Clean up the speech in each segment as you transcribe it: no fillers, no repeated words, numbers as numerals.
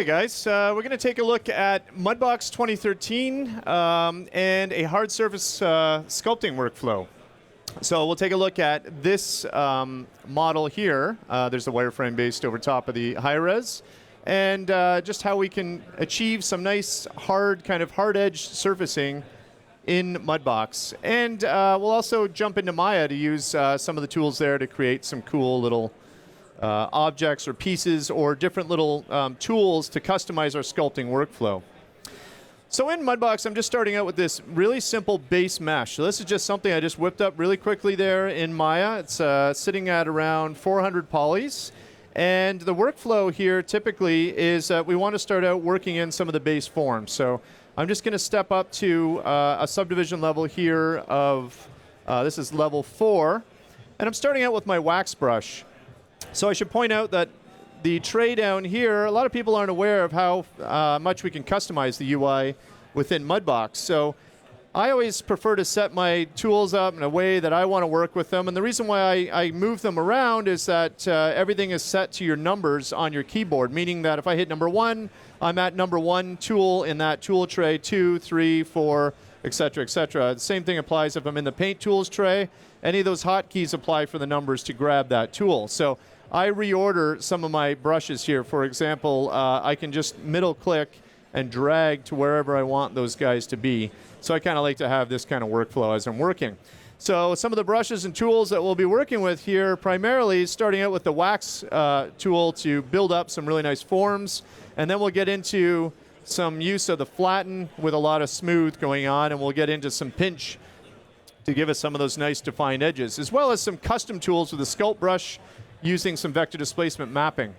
Hey guys, we're going to take a look at Mudbox 2013 and a hard surface sculpting workflow. So we'll take a look at this model here. There's a wireframe based over top of the high-res, and just how we can achieve some nice hard edge surfacing in Mudbox. And we'll also jump into Maya to use some of the tools there to create some cool little objects or pieces or different little tools to customize our sculpting workflow. So in Mudbox, I'm just starting out with this really simple base mesh. So this is just something I just whipped up really quickly there in Maya. It's sitting at around 400 polys. And the workflow here typically is that we want to start out working in some of the base forms. So I'm just going to step up to a subdivision level here of, this is level 4. And I'm starting out with my wax brush. So I should point out that the tray down here, a lot of people aren't aware of how much we can customize the UI within Mudbox. So I always prefer to set my tools up in a way that I want to work with them. And the reason why I move them around is that everything is set to your numbers on your keyboard, meaning that if I hit number 1, I'm at number 1 tool in that tool tray, 2, 3, 4, etc., etc. The same thing applies if I'm in the Paint Tools tray. Any of those hotkeys apply for the numbers to grab that tool. So I reorder some of my brushes here. For example, I can just middle click and drag to wherever I want those guys to be. So I kind of like to have this kind of workflow as I'm working. So some of the brushes and tools that we'll be working with here, primarily starting out with the wax tool to build up some really nice forms. And then we'll get into some use of the flatten with a lot of smooth going on, and we'll get into some pinch to give us some of those nice defined edges, as well as some custom tools with the sculpt brush using some vector displacement mapping.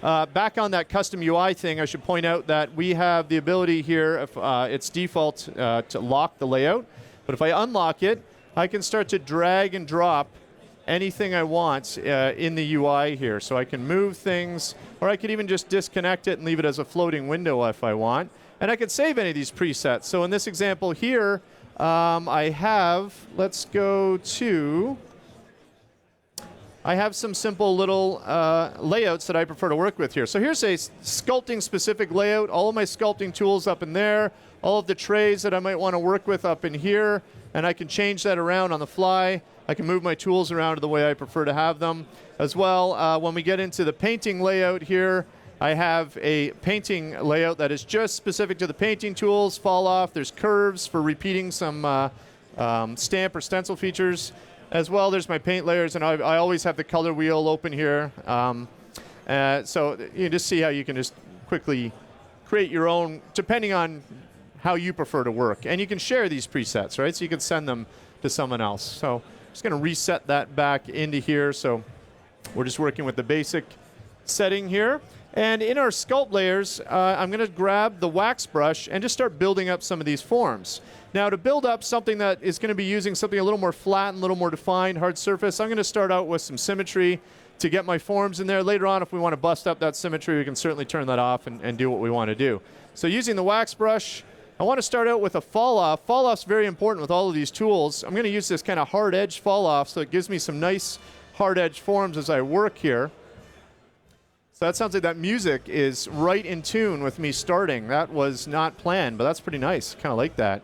Back on that custom UI thing, I should point out that we have the ability here, if it's default, to lock the layout. But if I unlock it, I can start to drag and drop anything I want in the UI here. So I can move things, or I could even just disconnect it and leave it as a floating window if I want. And I could save any of these presets. So in this example here, I have, let's go to, I have some simple little layouts that I prefer to work with here. So here's a sculpting specific layout, all of my sculpting tools up in there, all of the trays that I might want to work with up in here, and I can change that around on the fly. I can move my tools around the way I prefer to have them. As well, when we get into the painting layout here, I have a painting layout that is just specific to the painting tools, fall off. There's curves for repeating some stamp or stencil features. As well, there's my paint layers, and I always have the color wheel open here. So you just see how you can just quickly create your own, depending on how you prefer to work. And you can share these presets, right? So you can send them to someone else. So I'm just going to reset that back into here. So we're just working with the basic setting here. And in our sculpt layers, I'm going to grab the wax brush and just start building up some of these forms. Now, to build up something that is going to be using something a little more flat and a little more defined, hard surface, I'm going to start out with some symmetry to get my forms in there. Later on, if we want to bust up that symmetry, we can certainly turn that off and do what we want to do. So using the wax brush, I want to start out with a fall off. Fall off's very important with all of these tools. I'm going to use this kind of hard edge fall off so it gives me some nice hard edge forms as I work here. So that sounds like that music is right in tune with me starting. That was not planned, but that's pretty nice. Kind of like that.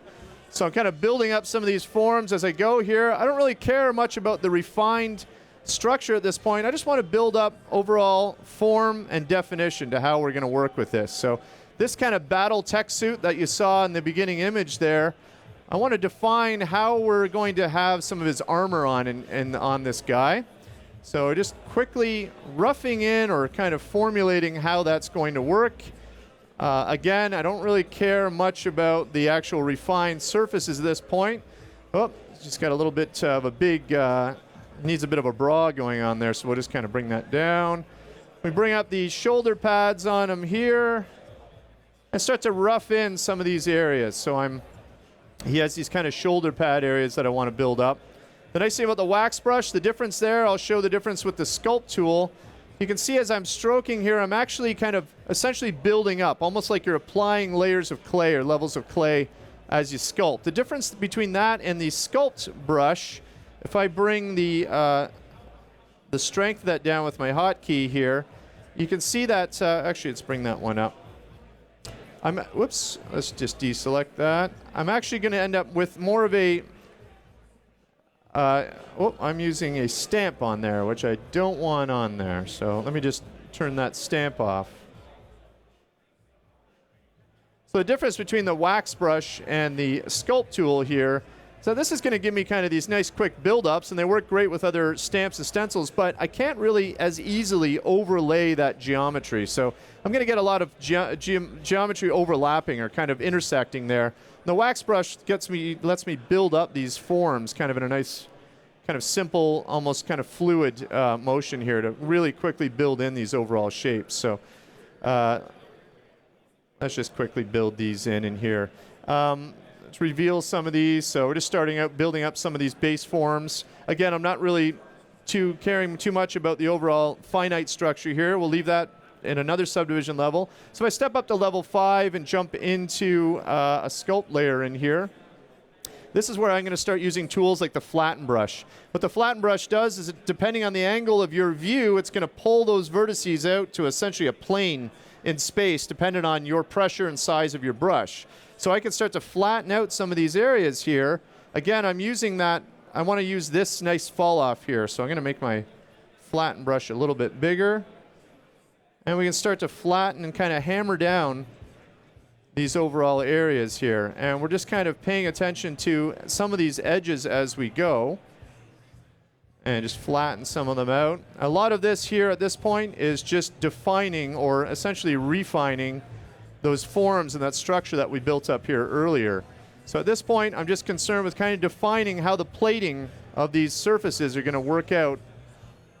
So I'm kind of building up some of these forms as I go here. I don't really care much about the refined structure at this point. I just want to build up overall form and definition to how we're going to work with this. So this kind of battle tech suit that you saw in the beginning image there, I want to define how we're going to have some of his armor on on this guy. So just quickly roughing in or kind of formulating how that's going to work. Again, I don't really care much about the actual refined surfaces at this point. Oh, just got a little bit of a big, needs a bit of a bra going on there, so we'll just kind of bring that down. We bring up the shoulder pads on him here and start to rough in some of these areas. So he has these kind of shoulder pad areas that I want to build up. The nice thing about the wax brush, the difference there, I'll show the difference with the sculpt tool. You can see as I'm stroking here, I'm actually kind of essentially building up, almost like you're applying layers of clay or levels of clay as you sculpt. The difference between that and the sculpt brush, if I bring the strength of that down with my hotkey here, you can see that, actually let's bring that one up. Whoops, let's just deselect that. I'm actually going to end up with more of a, I'm using a stamp on there, which I don't want on there. So let me just turn that stamp off. So the difference between the wax brush and the sculpt tool here, so this is going to give me kind of these nice quick build-ups, and they work great with other stamps and stencils, but I can't really as easily overlay that geometry. So I'm going to get a lot of geometry overlapping or kind of intersecting there. The wax brush lets me build up these forms kind of in a nice, kind of simple, almost kind of fluid motion here to really quickly build in these overall shapes. So let's just quickly build these in here. Let's reveal some of these. So we're just starting out building up some of these base forms. Again, I'm not really caring too much about the overall finite structure here. We'll leave that in another subdivision level. So if I step up to level 5 and jump into a sculpt layer in here, this is where I'm going to start using tools like the flatten brush. What the flatten brush does is, depending on the angle of your view, it's going to pull those vertices out to essentially a plane in space, depending on your pressure and size of your brush. So I can start to flatten out some of these areas here. Again, I'm using that, I want to use this nice fall off here. So I'm going to make my flatten brush a little bit bigger. And we can start to flatten and kind of hammer down these overall areas here. And we're just kind of paying attention to some of these edges as we go. And just flatten some of them out. A lot of this here at this point is just defining or essentially refining those forms and that structure that we built up here earlier. So at this point, I'm just concerned with kind of defining how the plating of these surfaces are going to work out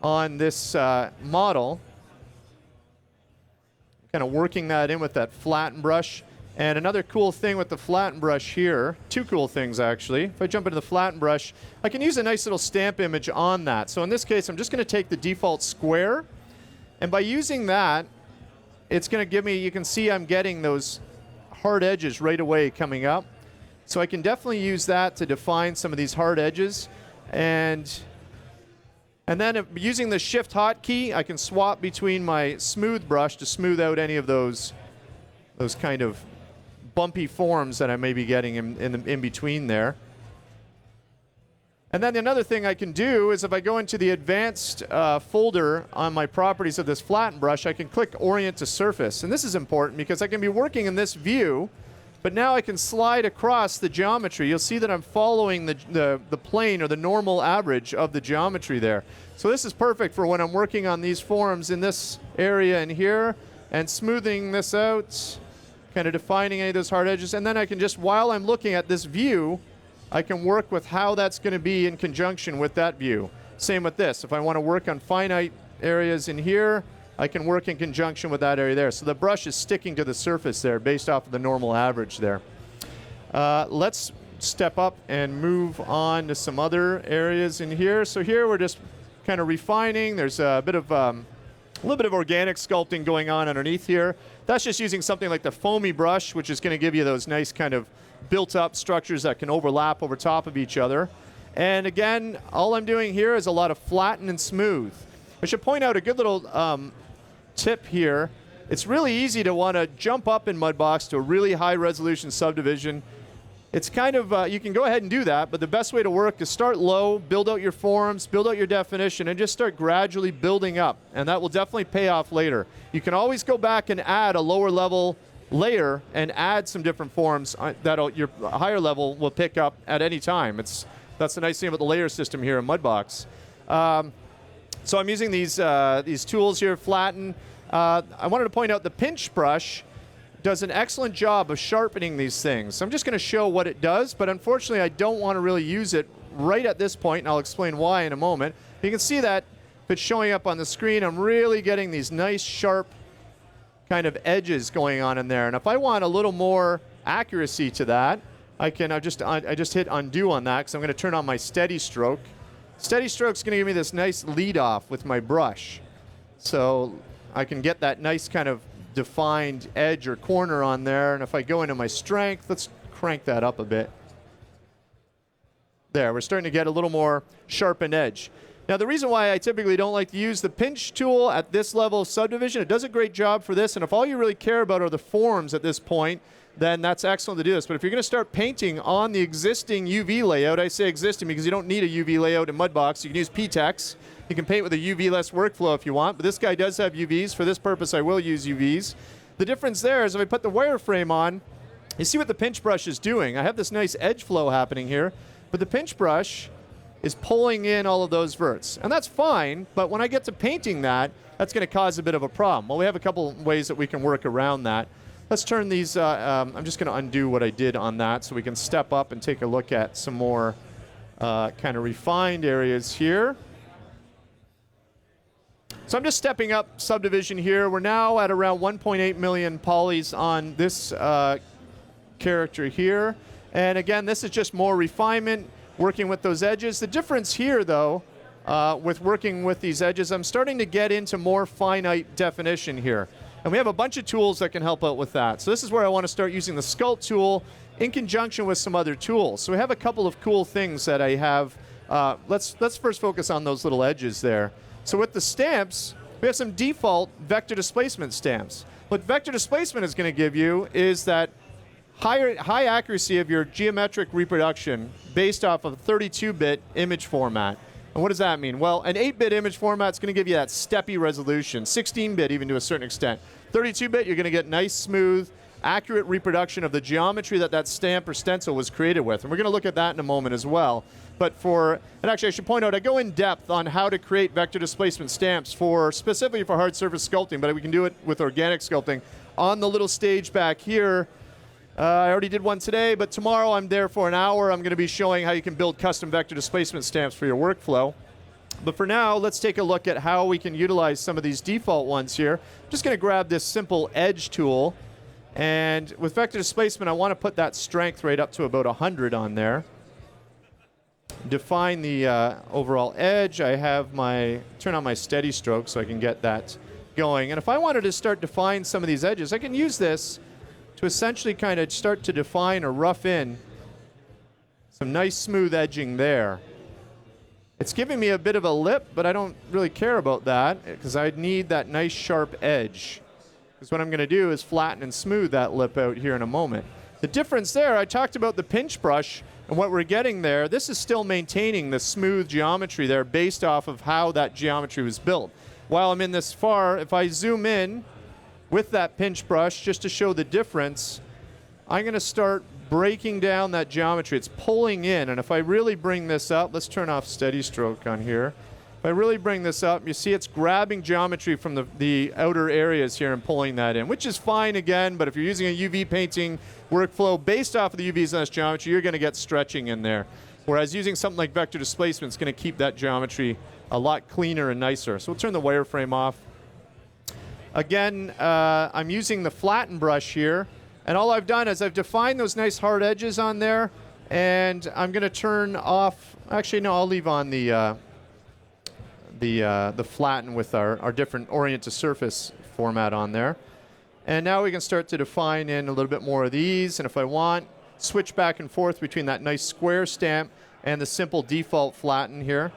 on this model. Kind of working that in with that flatten brush. And another cool thing with the flatten brush here, two cool things actually. If I jump into the flatten brush, I can use a nice little stamp image on that. So in this case, I'm just going to take the default square. And by using that, it's going to give me, you can see I'm getting those hard edges right away coming up. So I can definitely use that to define some of these hard edges. And then using the Shift hotkey, I can swap between my smooth brush to smooth out any of those kind of bumpy forms that I may be getting in between there. And then another thing I can do is if I go into the advanced folder on my properties of this flatten brush, I can click Orient to Surface. And this is important because I can be working in this view, but now I can slide across the geometry. You'll see that I'm following the plane or the normal average of the geometry there. So this is perfect for when I'm working on these forms in this area in here and smoothing this out, kind of defining any of those hard edges. And then I can just, while I'm looking at this view, I can work with how that's going to be in conjunction with that view. Same with this. If I want to work on finite areas in here, I can work in conjunction with that area there. So the brush is sticking to the surface there based off of the normal average there. Let's step up and move on to some other areas in here. So here we're just kind of refining. There's a bit of a little bit of organic sculpting going on underneath here. That's just using something like the foamy brush, which is going to give you those nice kind of built-up structures that can overlap over top of each other. And again, all I'm doing here is a lot of flatten and smooth. I should point out a good little tip here. It's really easy to want to jump up in Mudbox to a really high-resolution subdivision. It's kind of, you can go ahead and do that, but the best way to work is start low, build out your forms, build out your definition, and just start gradually building up. And that will definitely pay off later. You can always go back and add a lower level layer and add some different forms that your higher level will pick up at any time. That's the nice thing about the layer system here in Mudbox. So I'm using these tools here, flatten. I wanted to point out the pinch brush does an excellent job of sharpening these things. So I'm just going to show what it does, but unfortunately I don't want to really use it right at this point, and I'll explain why in a moment. You can see that if it's showing up on the screen, I'm really getting these nice sharp kind of edges going on in there. And if I want a little more accuracy to that, I just hit undo on that because I'm going to turn on my steady stroke. Steady stroke's going to give me this nice lead off with my brush. So I can get that nice kind of defined edge or corner on there. And if I go into my strength, let's crank that up a bit. There, we're starting to get a little more sharpened edge. Now, the reason why I typically don't like to use the pinch tool at this level of subdivision, it does a great job for this, and if all you really care about are the forms at this point, then that's excellent to do this. But if you're going to start painting on the existing UV layout, I say existing because you don't need a UV layout in Mudbox. You can use PTEX. You can paint with a UV-less workflow if you want, but this guy does have UVs. For this purpose, I will use UVs. The difference there is if I put the wireframe on, you see what the pinch brush is doing. I have this nice edge flow happening here, but the pinch brush is pulling in all of those verts. And that's fine, but when I get to painting that, that's going to cause a bit of a problem. Well, we have a couple ways that we can work around that. Let's turn these, I'm just going to undo what I did on that so we can step up and take a look at some more kind of refined areas here. So I'm just stepping up subdivision here. We're now at around 1.8 million polys on this character here. And again, this is just more refinement, working with those edges. The difference here, though, with working with these edges, I'm starting to get into more finite definition here. And we have a bunch of tools that can help out with that. So this is where I want to start using the Sculpt tool in conjunction with some other tools. So we have a couple of cool things that I have. Let's first focus on those little edges there. So with the stamps, we have some default vector displacement stamps. What vector displacement is going to give you is that high accuracy of your geometric reproduction based off of a 32-bit image format. And what does that mean? Well, an 8-bit image format is going to give you that steppy resolution, 16-bit even to a certain extent. 32-bit, you're going to get nice, smooth, accurate reproduction of the geometry that that stamp or stencil was created with. And we're going to look at that in a moment as well. But and actually I should point out, I go in depth on how to create vector displacement stamps specifically for hard surface sculpting, but we can do it with organic sculpting on the little stage back here. I already did one today, but tomorrow I'm there for an hour. I'm going to be showing how you can build custom vector displacement stamps for your workflow. But for now, let's take a look at how we can utilize some of these default ones here. I'm just going to grab this simple edge tool. And with vector displacement, I want to put that strength right up to about 100 on there. Define the overall edge. I have turn on my steady stroke so I can get that going. And if I wanted to start define some of these edges, I can use this to essentially kind of start to define or rough in some nice smooth edging there. It's giving me a bit of a lip, but I don't really care about that because I need that nice sharp edge. Because what I'm going to do is flatten and smooth that lip out here in a moment. The difference there, I talked about the pinch brush and what we're getting there. This is still maintaining the smooth geometry there based off of how that geometry was built. While I'm in this far, if I zoom in with that pinch brush, just to show the difference, I'm going to start breaking down that geometry. It's pulling in, and if I really bring this up, let's turn off steady stroke on here. If I really bring this up, you see it's grabbing geometry from the outer areas here and pulling that in, which is fine again, but if you're using a UV painting workflow based off of the UVs on this geometry, you're going to get stretching in there. Whereas using something like vector displacement is going to keep that geometry a lot cleaner and nicer. So we'll turn the wireframe off. Again, I'm using the flatten brush here, and all I've done is I've defined those nice hard edges on there, and I'm going to turn off. Actually, no, I'll leave on the flatten with our different orient to surface format on there. And now we can start to define in a little bit more of these, and if I want, switch back and forth between that nice square stamp and the simple default flatten here.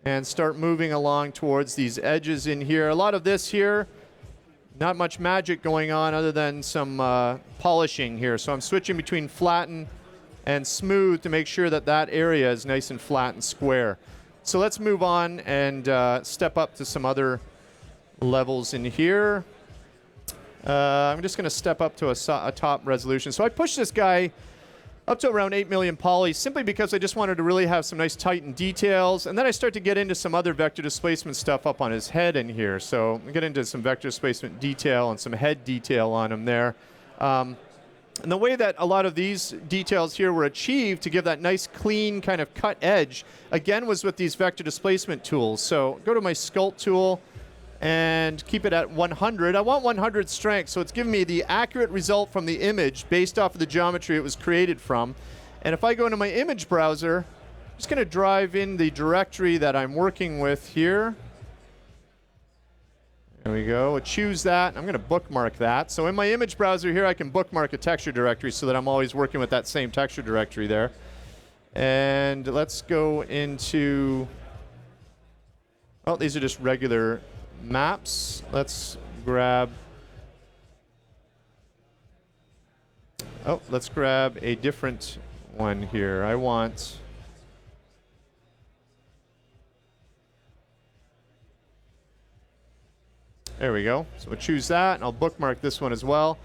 And start moving along towards these edges in here. A lot of this here, not much magic going on other than some polishing here. So I'm switching between flatten and smooth to make sure that that area is nice and flat and square. So let's move on and step up to some other levels in here. I'm just going to step up to a top resolution. So I pushed this guy up to around 8 million polys simply because I just wanted to really have some nice tightened details. And then I start to get into some other vector displacement stuff up on his head in here. So I get into some vector displacement detail and some head detail on him there. And the way that a lot of these details here were achieved to give that nice clean kind of cut edge, again, was with these vector displacement tools. So go to my Sculpt tool and keep it at 100. I want 100 strength, so it's giving me the accurate result from the image based off of the geometry it was created from. And if I go into my image browser, I'm just going to drive in the directory that I'm working with here. There we go. I'll choose that. I'm going to bookmark that. So in my image browser here, I can bookmark a texture directory so that I'm always working with that same texture directory there. And let's go into, oh, these are just regular maps. Let's grab, oh, let's grab a different one here. I want, there we go. So we'll choose that, and I'll bookmark this one as well.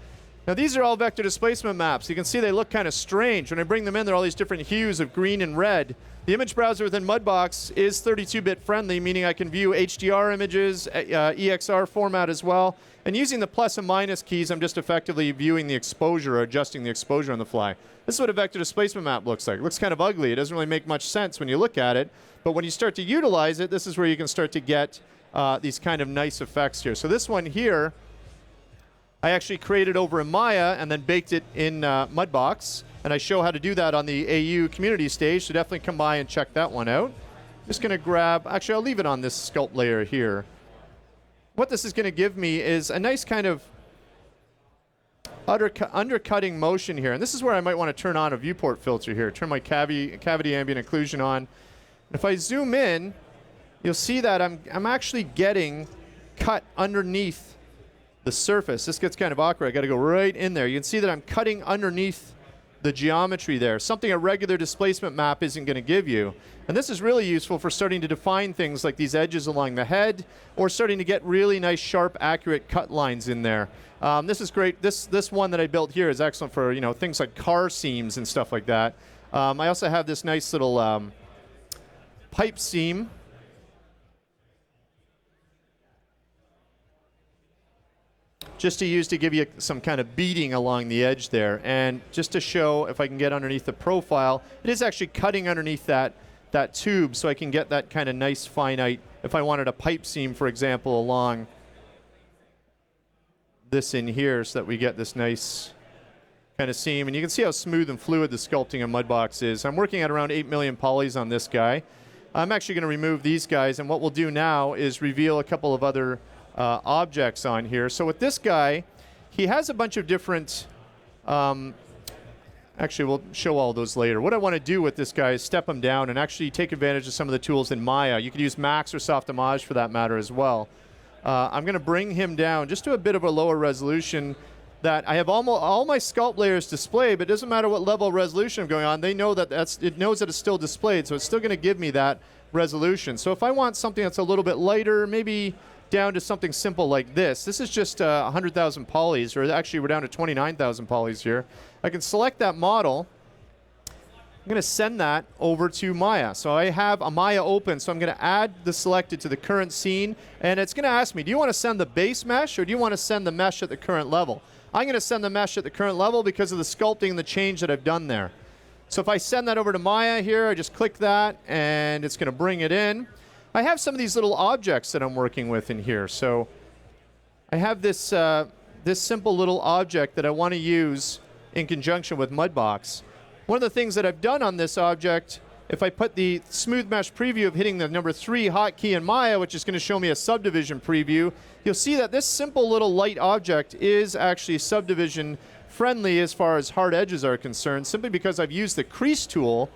Now these are all vector displacement maps. You can see they look kind of strange. When I bring them in, they're all these different hues of green and red. The image browser within Mudbox is 32-bit friendly, meaning I can view HDR images, EXR format as well. And using the plus and minus keys, I'm just effectively viewing the exposure or adjusting the exposure on the fly. This is what a vector displacement map looks like. It looks kind of ugly. It doesn't really make much sense when you look at it. But when you start to utilize it, this is where you can start to get these kind of nice effects here. So this one here, I actually created over in Maya and then baked it in Mudbox. And I show how to do that on the AU community stage, so definitely come by and check that one out. Just going to grab, actually I'll leave it on this sculpt layer here. What this is going to give me is a nice kind of undercutting motion here. And this is where I might want to turn on a viewport filter here. Turn my cavity ambient occlusion on. And if I zoom in, you'll see that I'm actually getting cut underneath the surface. This gets kind of awkward. I got to go right in there. You can see that I'm cutting underneath the geometry there, something a regular displacement map isn't going to give you. And this is really useful for starting to define things like these edges along the head, or starting to get really nice, sharp, accurate cut lines in there. This is great. This one that I built here is excellent for things like car seams and stuff like that. I also have this nice little pipe seam. Just to use to give you some kind of beading along the edge there. And just to show, if I can get underneath the profile, it is actually cutting underneath that tube, so I can get that kind of nice finite, if I wanted a pipe seam, for example, along this in here, so that we get this nice kind of seam. And you can see how smooth and fluid the sculpting in Mudbox is. I'm working at around 8 million polys on this guy. I'm actually going to remove these guys, and what we'll do now is reveal a couple of other objects on here. So with this guy, he has a bunch of different, actually we'll show all those later. What I want to do with this guy is step him down and actually take advantage of some of the tools in Maya. You could use Max or Softimage for that matter as well. I'm going to bring him down just to a bit of a lower resolution that I have all my sculpt layers displayed, but it doesn't matter what level of resolution I'm going on. They know that it knows that it's still displayed, so it's still going to give me that resolution. So if I want something that's a little bit lighter, maybe down to something simple like this. This is just 100,000 polys, or actually we're down to 29,000 polys here. I can select that model. I'm going to send that over to Maya. So I have a Maya open, so I'm going to add the selected to the current scene, and it's going to ask me, do you want to send the base mesh, or do you want to send the mesh at the current level? I'm going to send the mesh at the current level because of the sculpting and the change that I've done there. So if I send that over to Maya here, I just click that, and it's going to bring it in. I have some of these little objects that I'm working with in here. So I have this, this simple little object that I want to use in conjunction with Mudbox. One of the things that I've done on this object, if I put the smooth mesh preview of hitting the number 3 hotkey in Maya, which is going to show me a subdivision preview, you'll see that this simple little light object is actually subdivision friendly as far as hard edges are concerned, simply because I've used the crease tool.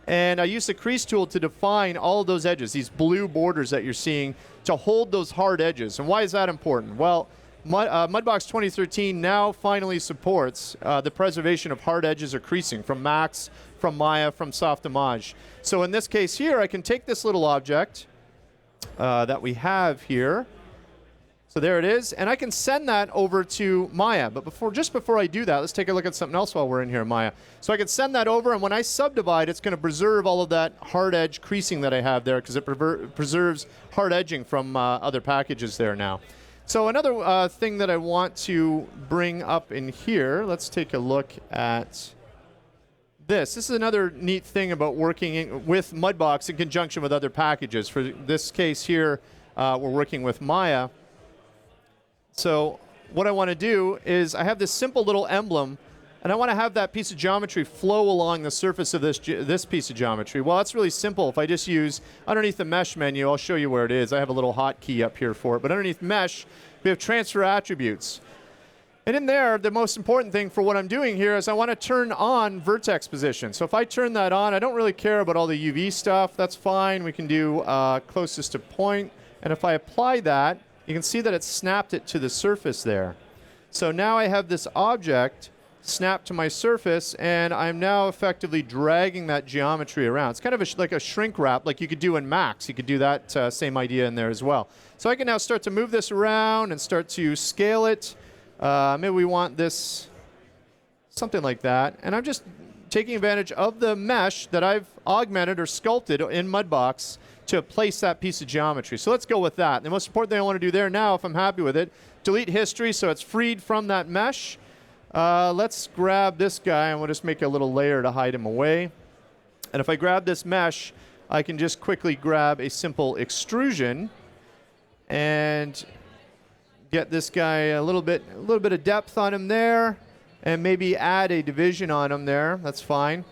And I use the crease tool to define all of those edges, these blue borders that you're seeing, to hold those hard edges. And why is that important? Well, Mudbox 2013 now finally supports the preservation of hard edges or creasing from Max, from Maya, from Softimage. So in this case here, I can take this little object that we have here. So there it is, and I can send that over to Maya. But just before I do that, let's take a look at something else while we're in here in Maya. So I can send that over, and when I subdivide, it's going to preserve all of that hard edge creasing that I have there, because it preserves hard edging from other packages there now. So another thing that I want to bring up in here, let's take a look at this. This is another neat thing about working with Mudbox in conjunction with other packages. For this case here, we're working with Maya. So what I want to do is I have this simple little emblem, and I want to have that piece of geometry flow along the surface of this piece of geometry. Well, that's really simple. If I just use underneath the mesh menu, I'll show you where it is. I have a little hotkey up here for it. But underneath mesh, we have transfer attributes. And in there, the most important thing for what I'm doing here is I want to turn on vertex position. So if I turn that on, I don't really care about all the UV stuff. That's fine. We can do closest to point. And if I apply that, you can see that it snapped it to the surface there. So now I have this object snapped to my surface, and I'm now effectively dragging that geometry around. It's kind of like a shrink wrap, like you could do in Max. You could do that same idea in there as well. So I can now start to move this around and start to scale it. Maybe we want this, something like that. And I'm just taking advantage of the mesh that I've augmented or sculpted in Mudbox to place that piece of geometry. So let's go with that. The most important thing I want to do there now, if I'm happy with it, delete history so it's freed from that mesh. Let's grab this guy, and we'll just make a little layer to hide him away. And if I grab this mesh, I can just quickly grab a simple extrusion and get this guy a little bit of depth on him there, and maybe add a division on him there. That's fine.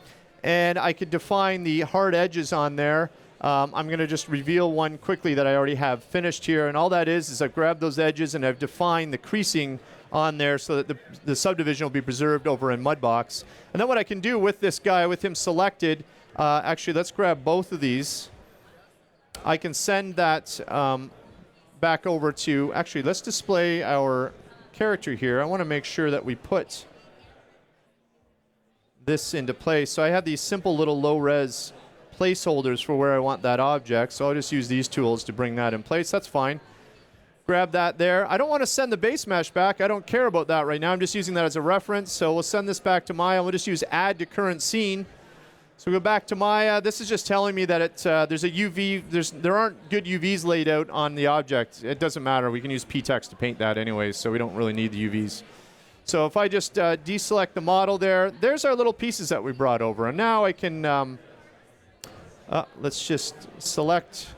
And I could define the hard edges on there. I'm going to just reveal one quickly that I already have finished here. And all that is I've grabbed those edges and I've defined the creasing on there so that the subdivision will be preserved over in Mudbox. And then what I can do with this guy, with him selected, actually, let's grab both of these. I can send that back over to, actually, let's display our character here. I want to make sure that we put this into place. So I have these simple little low-res placeholders for where I want that object. So I'll just use these tools to bring that in place. That's fine. Grab that there. I don't want to send the base mesh back. I don't care about that right now. I'm just using that as a reference. So we'll send this back to Maya. We'll just use add to current scene. So we go back to Maya. This is just telling me that there's a UV. There aren't good UVs laid out on the object. It doesn't matter. We can use PTEX to paint that anyways, so we don't really need the UVs. So if I just deselect the model there, there's our little pieces that we brought over. And now I can, let's just select.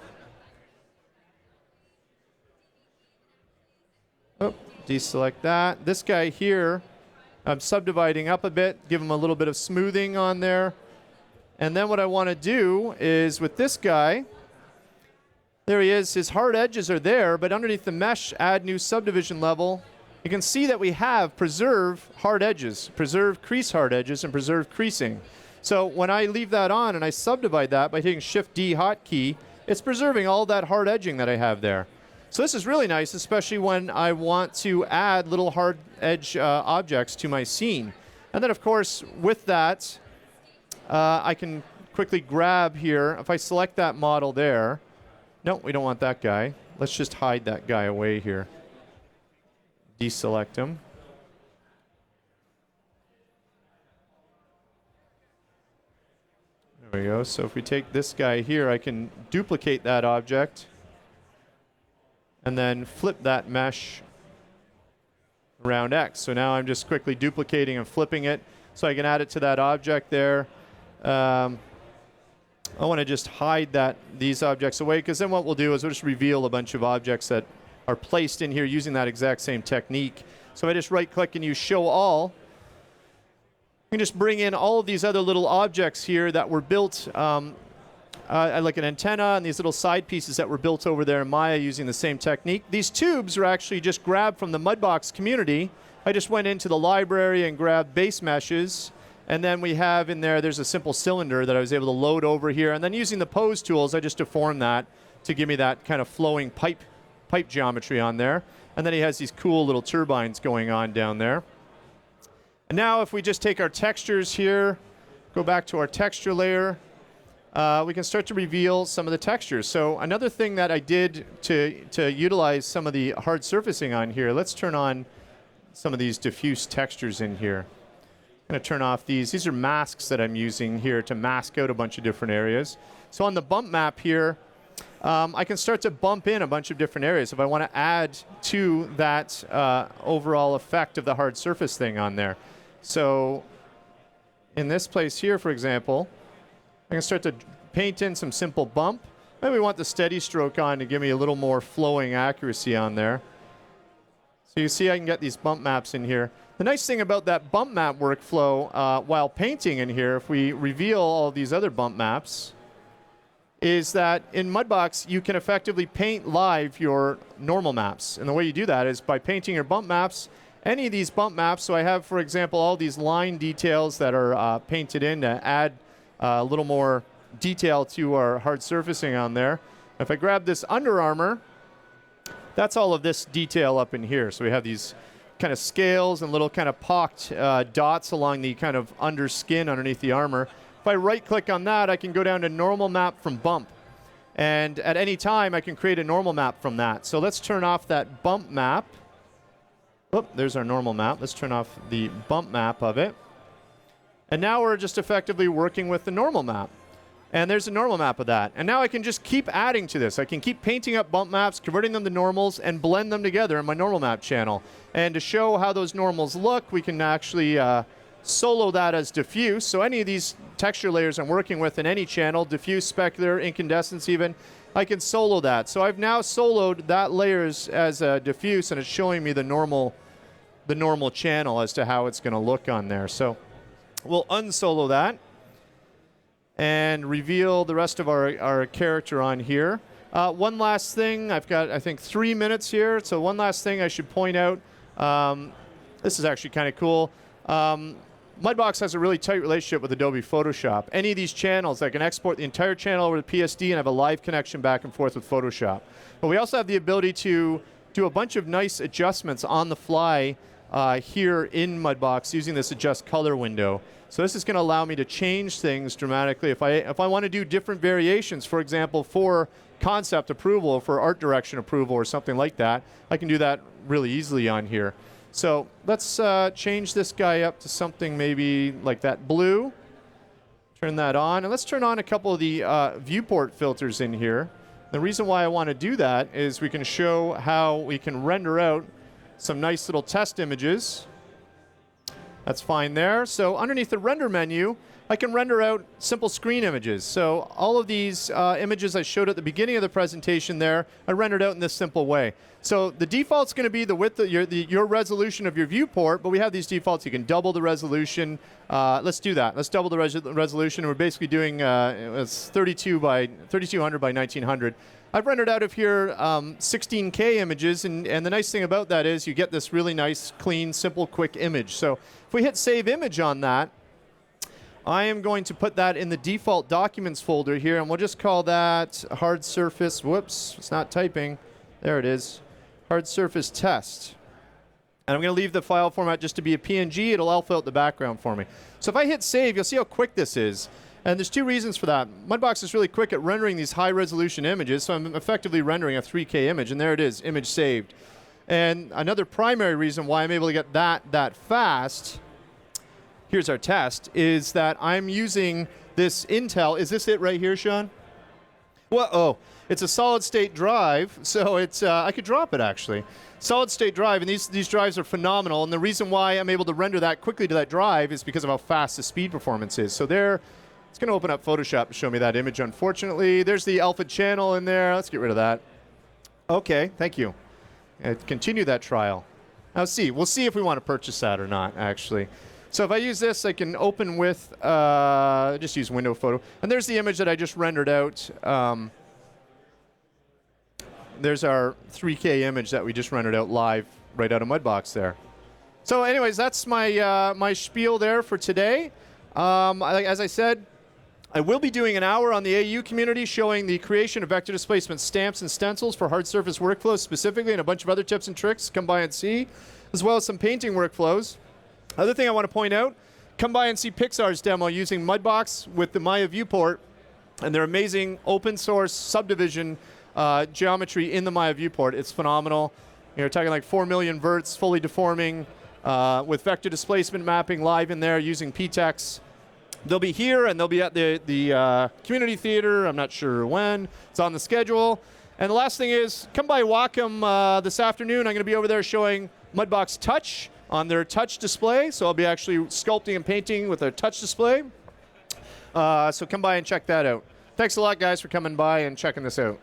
Oh, deselect that. This guy here, I'm subdividing up a bit, give him a little bit of smoothing on there. And then what I want to do is with this guy, there he is, his hard edges are there, but underneath the mesh, add new subdivision level, you can see that we have preserve hard edges, preserve crease hard edges, and preserve creasing. So when I leave that on and I subdivide that by hitting Shift-D hotkey, it's preserving all that hard edging that I have there. So this is really nice, especially when I want to add little hard edge objects to my scene. And then, of course, with that, I can quickly grab here. If I select that model there, no, we don't want that guy. Let's just hide that guy away here. Deselect him. There we go. So if we take this guy here, I can duplicate that object and then flip that mesh around X. So now I'm just quickly duplicating and flipping it so I can add it to that object there. I want to just hide these objects away, because then what we'll do is we'll just reveal a bunch of objects that are placed in here using that exact same technique. So I just right-click and use Show All. You can just bring in all of these other little objects here that were built, like an antenna and these little side pieces that were built over there in Maya using the same technique. These tubes are actually just grabbed from the Mudbox community. I just went into the library and grabbed base meshes. And then we have in there, there's a simple cylinder that I was able to load over here. And then using the pose tools, I just deformed that to give me that kind of flowing pipe geometry on there. And then he has these cool little turbines going on down there. And now if we just take our textures here, go back to our texture layer, we can start to reveal some of the textures. So another thing that I did to utilize some of the hard surfacing on here, let's turn on some of these diffuse textures in here. I'm going to turn off these. These are masks that I'm using here to mask out a bunch of different areas. So on the bump map here, I can start to bump in a bunch of different areas if I want to add to that overall effect of the hard surface thing on there. So in this place here, for example, I can start to paint in some simple bump. Maybe we want the steady stroke on to give me a little more flowing accuracy on there. So you see I can get these bump maps in here. The nice thing about that bump map workflow while painting in here, if we reveal all these other bump maps, is that in Mudbox you can effectively paint live your normal maps. And the way you do that is by painting your bump maps any of these bump maps. So I have, for example, all these line details that are painted in to add a little more detail to our hard surfacing on there. If I grab this Under Armour, that's all of this detail up in here. So we have these kind of scales and little kind of pocked dots along the kind of under skin underneath the armor. If I right-click on that, I can go down to Normal Map from Bump. And at any time, I can create a normal map from that. So let's turn off that bump map. Oop, there's our normal map. Let's turn off the bump map of it. And now we're just effectively working with the normal map. And there's a normal map of that. And now I can just keep adding to this. I can keep painting up bump maps, converting them to normals, and blend them together in my normal map channel. And to show how those normals look, we can actually solo that as diffuse. So any of these texture layers I'm working with in any channel, diffuse, specular, incandescence even, I can solo that. So I've now soloed that layers as diffuse, and it's showing me the normal channel as to how it's going to look on there. So we'll unsolo that and reveal the rest of our character on here. One last thing, I've got, I think, 3 minutes here. So one last thing I should point out. This is actually kind of cool. Mudbox has a really tight relationship with Adobe Photoshop. Any of these channels, I can export the entire channel over to PSD and have a live connection back and forth with Photoshop. But we also have the ability to do a bunch of nice adjustments on the fly here in Mudbox using this Adjust Color window. So this is going to allow me to change things dramatically. If I want to do different variations, for example, for concept approval, for art direction approval or something like that, I can do that really easily on here. So let's change this guy up to something maybe like that blue. Turn that on. And let's turn on a couple of the viewport filters in here. The reason why I want to do that is we can show how we can render out some nice little test images. That's fine there. So underneath the render menu, I can render out simple screen images. So all of these images I showed at the beginning of the presentation there, I rendered out in this simple way. So the default's going to be the width of your resolution of your viewport, but we have these defaults. You can double the resolution. Let's do that. Let's double the resolution. We're basically doing it's 3200 by 1900. I've rendered out of here 16K images, and the nice thing about that is you get this really nice, clean, simple, quick image. So if we hit Save Image on that, I am going to put that in the default documents folder here, and we'll just call that hard surface. Whoops, it's not typing. There it is. Hard surface test. And I'm going to leave the file format just to be a PNG. It'll alpha out the background for me. So if I hit save, you'll see how quick this is. And there's two reasons for that. Mudbox is really quick at rendering these high resolution images, so I'm effectively rendering a 3K image, and there it is, image saved. And another primary reason why I'm able to get that fast, here's our test, is that I'm using this Intel. Is this it right here, Sean? Well, oh, it's a solid state drive, so it's I could drop it actually. Solid state drive, and these drives are phenomenal, and the reason why I'm able to render that quickly to that drive is because of how fast the speed performance is. So there, it's going to open up Photoshop to show me that image, unfortunately. There's the alpha channel in there. Let's get rid of that. Okay, thank you. Continue that trial. Now we'll see if we want to purchase that or not, actually. So if I use this, I can open with, just use window photo. And there's the image that I just rendered out. There's our 3K image that we just rendered out live right out of Mudbox there. So anyways, that's my, my spiel there for today. As I said, I will be doing an hour on the AU community showing the creation of vector displacement stamps and stencils for hard surface workflows specifically, and a bunch of other tips and tricks. Come by and see, as well as some painting workflows. Other thing I want to point out, come by and see Pixar's demo using Mudbox with the Maya viewport and their amazing open source subdivision geometry in the Maya viewport. It's phenomenal. You're talking like 4 million verts, fully deforming, with vector displacement mapping live in there using PTEX. They'll be here, and they'll be at the community theater. I'm not sure when. It's on the schedule. And the last thing is, come by Wacom this afternoon. I'm going to be over there showing Mudbox Touch on their touch display. So I'll be actually sculpting and painting with a touch display. So come by and check that out. Thanks a lot, guys, for coming by and checking this out.